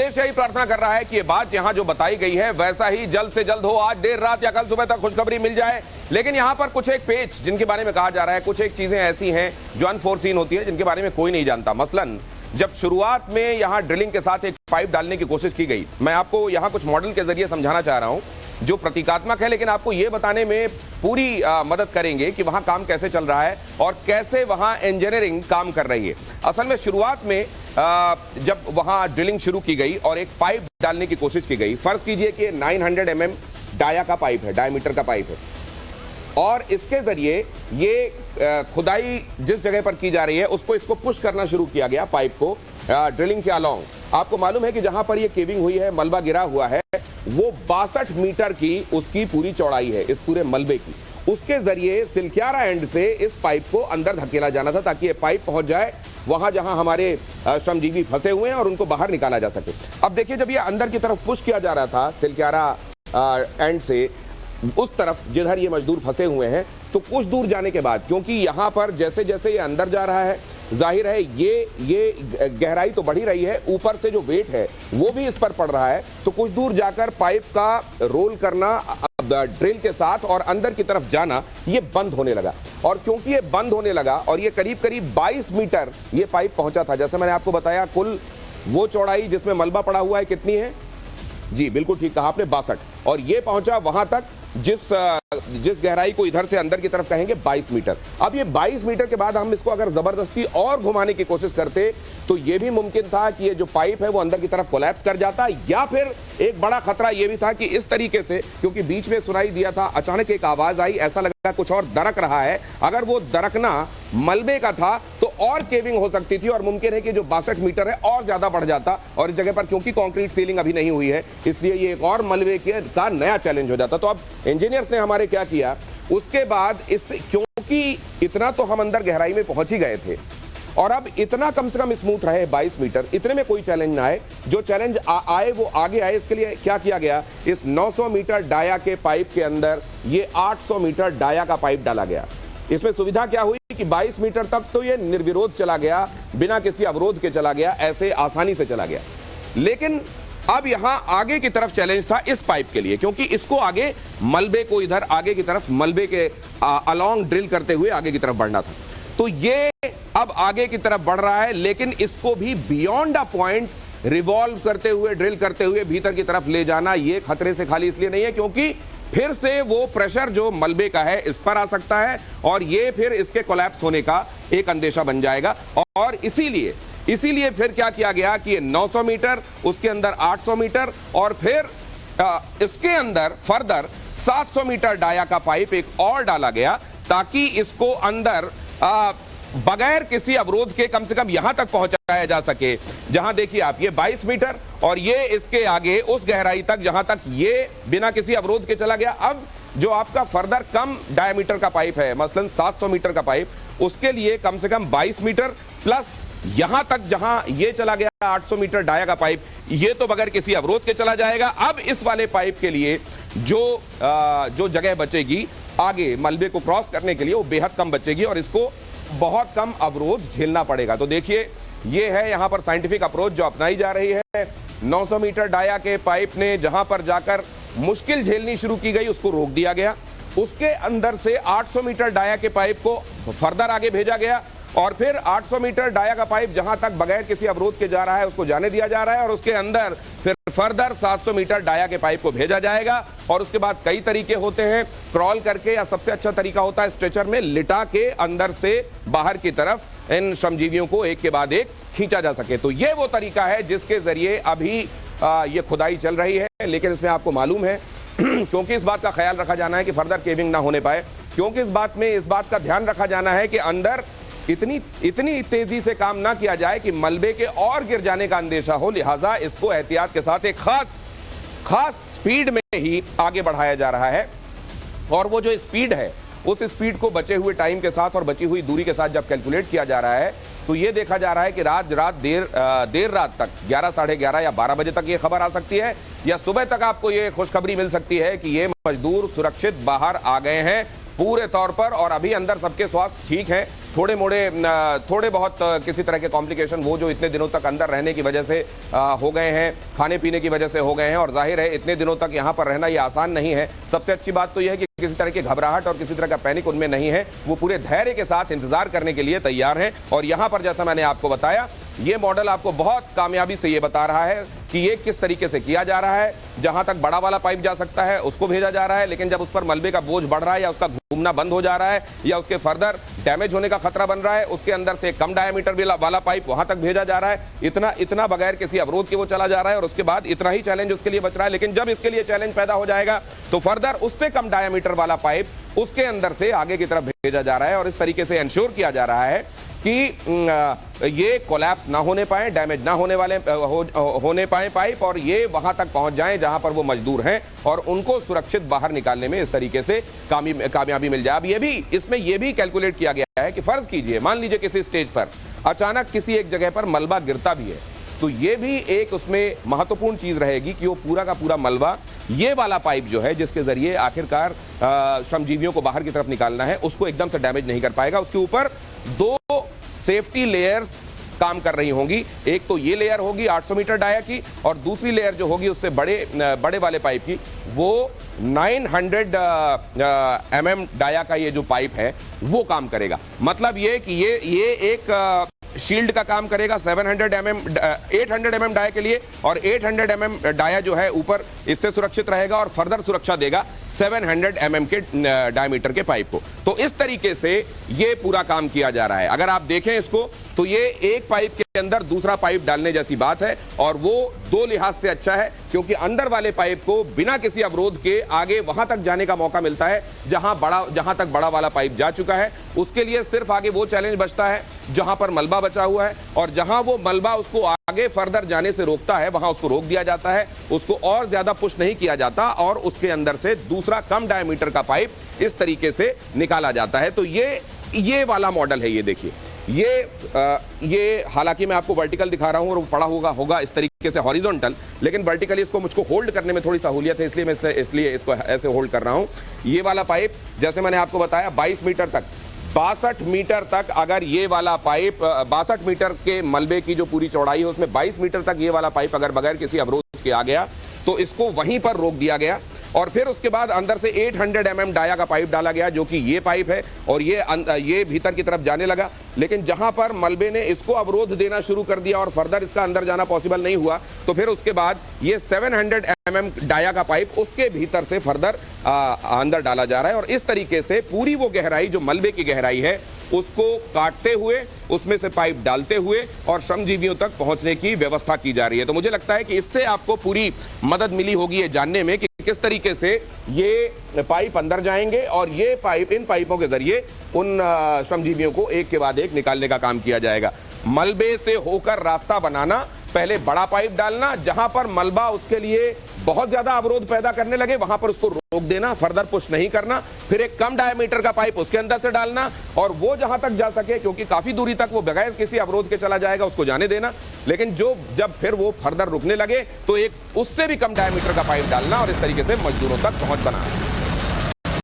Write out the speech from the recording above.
देश यही प्रार्थना कर रहा है कि ये बात यहां जो बताई गई है वैसा ही जल्द से जल्द हो, आज देर रात या कल सुबह तक खुशखबरी मिल जाए। लेकिन यहां पर कुछ एक पेच जिनके बारे में कहा जा रहा है, कुछ एक चीजें ऐसी हैं जो अनफोर्सीन होती है, जिनके बारे में कोई नहीं जानता। मसलन जब शुरुआत में यहां ड्रिलिंग के साथ एक पाइप डालने की कोशिश की गई, मैं आपको यहां कुछ मॉडल के जरिए समझाना चाह रहा हूं जो प्रतीकात्मक है, लेकिन आपको यह बताने में पूरी मदद करेंगे कि वहां काम कैसे चल रहा है और कैसे वहां इंजीनियरिंग काम कर रही है। असल में शुरुआत में जब वहां ड्रिलिंग शुरू की गई और एक पाइप डालने की कोशिश की गई, फर्ज कीजिए कि 900 mm डाया का पाइप है, डायमीटर का पाइप है, और इसके जरिए ये खुदाई जिस जगह पर की जा रही है उसको इसको पुश करना शुरू किया गया, पाइप को ड्रिलिंग के अलोंग। आपको मालूम है कि जहां पर ये केविंग हुई है, मलबा गिरा हुआ है, वो 62 मीटर की उसकी पूरी चौड़ाई है, इस पूरे मलबे की। उसके जरिए सिलक्यारा एंड से इस पाइप को अंदर धकेला जाना था ताकि ये पाइप पहुंच जाए वहां जहां हमारे श्रमजीवी फंसे हुए हैं और उनको बाहर निकाला जा सके। अब देखिए, जब ये अंदर की तरफ पुश किया जा रहा था सिलक्यारा एंड से उस तरफ जिधर ये मजदूर फंसे हुए हैं, तो कुछ दूर जाने के बाद, क्योंकि यहां पर जैसे जैसे ये अंदर जा रहा है, जाहिर है ये गहराई तो बढ़ी रही है, ऊपर से जो वेट है वो भी इस पर पड़ रहा है, तो कुछ दूर जाकर पाइप का रोल करना ड्रिल के साथ और अंदर की तरफ जाना ये बंद होने लगा। और क्योंकि ये बंद होने लगा और ये करीब करीब 22 मीटर ये पाइप पहुंचा था, जैसे मैंने आपको बताया, कुल वो चौड़ाई जिसमें मलबा पड़ा हुआ है कितनी है जी, बिल्कुल ठीक कहा आपने, 62, और ये पहुंचा वहां तक जिस गहराई को इधर से अंदर की तरफ कहेंगे 22 मीटर। अब ये 22 मीटर के बाद हम इसको अगर जबरदस्ती और घुमाने की कोशिश करते तो ये भी मुमकिन था कि ये जो पाइप है वो अंदर की तरफ कोलैप्स कर जाता, या फिर एक बड़ा खतरा ये भी था कि इस तरीके से, क्योंकि बीच में सुनाई दिया था, अचानक एक आवाज आई, ऐसा लगा कुछ और दरक रहा है, अगर वो दरकना मलबे का था तो और केविंग हो सकती थी और मुमकिन है कि जो 62 मीटर है और ज्यादा बढ़ जाता, और इस जगह पर क्योंकि कंक्रीट सीलिंग अभी नहीं हुई है इसलिए ये एक और मलबे का नया चैलेंज हो जाता। तो अब इंजीनियर्स ने हमारे क्या किया, उसके बाद इस, क्योंकि इतना तो हम अंदर गहराई में पहुंच ही गए थे और अब इतना कम से कम स्मूथ रहे 22 मीटर, इतने में कोई चैलेंज ना आए, जो चैलेंज आए वो आगे आए, इसके लिए क्या किया गया, इस 900 मीटर डाया के पाइप के अंदर ये 800 मीटर डाया का पाइप डाला गया। इसमें सुविधा क्या हुई कि 22 मीटर तक तो ये निर्विरोध चला गया, बिना किसी अवरोध के चला गया, ऐसे आसानी से चला गया। लेकिन अब यहां आगे की तरफ चैलेंज था इस पाइप के लिए, क्योंकि इसको आगे मलबे को इधर आगे की तरफ मलबे के अलोंग ड्रिल करते हुए आगे की तरफ बढ़ना था। तो ये अब आगे की तरफ बढ़ रहा है, लेकिन इसको भी बियॉन्ड अ पॉइंट रिवॉल्व करते हुए, ड्रिल करते हुए भीतर की तरफ ले जाना ये खतरे से खाली इसलिए नहीं है क्योंकि फिर से वो प्रेशर जो मलबे का है इस पर आ सकता है और ये फिर इसके कोलैप्स होने का एक अंदेशा बन जाएगा। और इसीलिए फिर क्या किया गया कि ये 900 मीटर, उसके अंदर 800 मीटर और फिर इसके अंदर फर्दर 700 मीटर डाया का पाइप एक और डाला गया ताकि इसको अंदर बगैर किसी अवरोध के कम से कम यहां तक पहुंचाया जा सके, जहां देखिए आप ये 22 मीटर और ये इसके आगे उस गहराई तक जहां तक ये बिना किसी अवरोध के चला गया। अब जो आपका फर्दर कम डायमीटर का पाइप है, मसलन 700 मीटर का पाइप, उसके लिए कम से कम 22 मीटर प्लस यहां तक जहां ये चला गया 800 मीटर डाया का पाइप, ये तो बगैर किसी अवरोध के चला जाएगा। अब इस वाले पाइप के लिए जो जगह बचेगी आगे मलबे को क्रॉस करने के लिए वो बेहद कम बचेगी और इसको बहुत कम अवरोध झेलना पड़ेगा। तो देखिए, ये है यहां पर साइंटिफिक अप्रोच जो अपनाई जा रही है। 900 मीटर डाया के पाइप ने जहां पर जाकर मुश्किल झेलनी शुरू की गई उसको रोक दिया गया, उसके अंदर से 800 मीटर डाया के पाइप को फर्दर आगे भेजा गया और फिर 800 मीटर डाया का पाइप जहां तक बगैर किसी अवरोध के जा रहा है उसको जाने दिया जा रहा है और उसके अंदर फिर फर्दर 700 मीटर डाया के पाइप को भेजा जाएगा। और उसके बाद कई तरीके होते हैं, क्रॉल करके, या सबसे अच्छा तरीका होता है स्ट्रेचर में लिटा के अंदर से बाहर की तरफ इन श्रमजीवियों को एक के बाद एक खींचा जा सके। तो ये वो तरीका है जिसके जरिए अभी ये खुदाई चल रही है। लेकिन इसमें आपको मालूम है क्योंकि इस बात का ख्याल रखा जाना है कि फर्दर केविंग ना होने पाए, क्योंकि इस बात का ध्यान रखा जाना है कि अंदर इतनी तेजी से काम ना किया जाए कि मलबे के और गिर जाने का अंदेशा हो, लिहाजा इसको एहतियात के साथ एक खास स्पीड में ही आगे बढ़ाया जा रहा है। और वो जो स्पीड है उस स्पीड को बचे हुए टाइम के साथ और बची हुई दूरी के साथ जब कैलकुलेट किया जा रहा है तो ये देखा जा रहा है कि देर रात तक 11, साढ़े 11 या 12 बजे तक ये खबर आ सकती है, या सुबह तक आपको ये खुशखबरी मिल सकती है कि ये मजदूर सुरक्षित बाहर आ गए हैं पूरे तौर पर और अभी अंदर सबके स्वास्थ्य ठीक है। थोड़े बहुत किसी तरह के कॉम्प्लिकेशन वो जो इतने दिनों तक अंदर रहने की वजह से हो गए हैं, खाने पीने की वजह से हो गए हैं, और जाहिर है इतने दिनों तक यहाँ पर रहना ये आसान नहीं है। सबसे अच्छी बात तो यह है कि किसी तरह की घबराहट और किसी तरह का पैनिक उनमें नहीं है, वो पूरे धैर्य के साथ इंतजार करने के लिए तैयार हैं। और यहाँ पर जैसा मैंने आपको बताया, ये मॉडल आपको बहुत कामयाबी से ये बता रहा है कि ये किस तरीके से किया जा रहा है। जहां तक बड़ा वाला पाइप जा सकता है उसको भेजा जा रहा है, लेकिन जब उस पर मलबे का बोझ बढ़ रहा है या उसका घूमना बंद हो जा रहा है या उसके फर्दर डैमेज होने का खतरा बन रहा है, उसके अंदर से कम डायमीटर वाला पाइप वहां तक भेजा जा रहा है। इतना बगैर किसी अवरोध के वो चला जा रहा है, और उसके बाद इतना ही चैलेंज उसके लिए बच रहा है। लेकिन जब इसके लिए चैलेंज पैदा हो जाएगा तो फर्दर उससे कम डायमीटर वाला पाइप उसके अंदर से आगे की तरफ भेजा जा रहा है, और इस तरीके से इंश्योर किया जा रहा है कि ये कोलैप्स ना होने पाए, डैमेज ना होने पाए पाइप, और ये वहां तक पहुंच जाएं जहां पर वो मजदूर हैं, और उनको सुरक्षित बाहर निकालने में इस तरीके से कामयाबी मिल जाए। अब इसमें ये भी कैलकुलेट किया गया है कि फर्ज कीजिए, मान लीजिए किसी स्टेज पर अचानक किसी एक जगह पर मलबा गिरता भी है, तो ये भी एक उसमें महत्वपूर्ण चीज रहेगी कि वो पूरा का पूरा मलबा, ये वाला पाइप जो है जिसके जरिए आखिरकार श्रमजीवियों को बाहर की तरफ निकालना है, उसको एकदम से डैमेज नहीं कर पाएगा। उसके ऊपर 2 सेफ्टी लेयर्स काम कर रही होंगी। एक तो ये लेयर होगी 800 मीटर डाया की, और दूसरी लेयर जो होगी उससे बड़े वाले पाइप की, वो 900 mm डाया का ये जो पाइप है वो काम करेगा। मतलब ये कि ये एक शील्ड का काम करेगा 800 mm डाया के लिए, और 800 mm डाया जो है ऊपर इससे सुरक्षित रहेगा और फर्दर सुरक्षा देगा 700 mm के डायमीटर के पाइप को। तो इस तरीके से ये पूरा काम किया जा रहा है। अगर आप देखें इसको तो ये एक पाइप के अंदर दूसरा पाइप डालने जैसी बात है, और वो 2 लिहाज से अच्छा है, क्योंकि अंदर वाले पाइप को बिना किसी अवरोध के आगे वहां तक जाने का मौका मिलता है जहां तक बड़ा वाला पाइप जा चुका है। उसके लिए सिर्फ आगे वो चैलेंज बचता है जहां पर मलबा बचा हुआ है, और जहां वो मलबा उसको आगे फर्दर जाने से रोकता है वहां उसको रोक दिया जाता है, उसको और ज्यादा पुश नहीं किया जाता, और उसके अंदर से दूसरा कम डायमीटर का पाइप इस तरीके से निकाला जाता है। तो ये वाला मॉडल है। ये देखिए, ये हालांकि मैं आपको वर्टिकल दिखा रहा हूं और वो पड़ा होगा इस तरीके से हॉरिजॉन्टल, लेकिन वर्टिकली इसको मुझको होल्ड करने में थोड़ी सहूलियत है, इसलिए इसको ऐसे होल्ड कर रहा हूं। ये वाला पाइप जैसे मैंने आपको बताया 22 मीटर तक, 62 मीटर तक, अगर ये वाला पाइप 62 मीटर के मलबे की जो पूरी चौड़ाई है उसमें 22 मीटर तक ये वाला पाइप अगर बगैर किसी अवरोध के आ गया तो इसको वहीं पर रोक दिया गया। और फिर उसके बाद अंदर से 800 mm डाया का पाइप डाला गया, जो कि ये पाइप है, और ये भीतर की तरफ जाने लगा। लेकिन जहां पर मलबे ने इसको अवरोध देना शुरू कर दिया और फर्दर इसका अंदर जाना पॉसिबल नहीं हुआ, तो फिर उसके बाद ये 700 mm डाया का पाइप उसके भीतर से फर्दर अंदर डाला जा रहा है, और इस तरीके से पूरी वो गहराई जो मलबे की गहराई है उसको काटते हुए, उसमें से पाइप डालते हुए और श्रमजीवियों तक पहुंचने की व्यवस्था की जा रही है। तो मुझे लगता है कि इससे आपको पूरी मदद मिली होगी ये जानने में कि किस तरीके से ये पाइप अंदर जाएंगे, और ये पाइप, इन पाइपों के जरिए उन श्रमजीवियों को एक के बाद एक निकालने का काम किया जाएगा। मलबे से होकर रास्ता बनाना, पहले बड़ा पाइप डालना, जहां पर मलबा उसके लिए बहुत ज्यादा अवरोध पैदा करने लगे वहां पर उसको रोक देना, फर्दर पुश नहीं करना, फिर एक कम डायमीटर का पाइप उसके अंदर से डालना, और वो जहां तक जा सके, क्योंकि काफी दूरी तक वो बगैर किसी अवरोध के चला जाएगा, उसको जाने देना। लेकिन जब फिर वो फर्दर रुकने लगे तो एक उससे भी कम डायमीटर का पाइप डालना, और इस तरीके से मजदूरों तक पहुंच बनाना।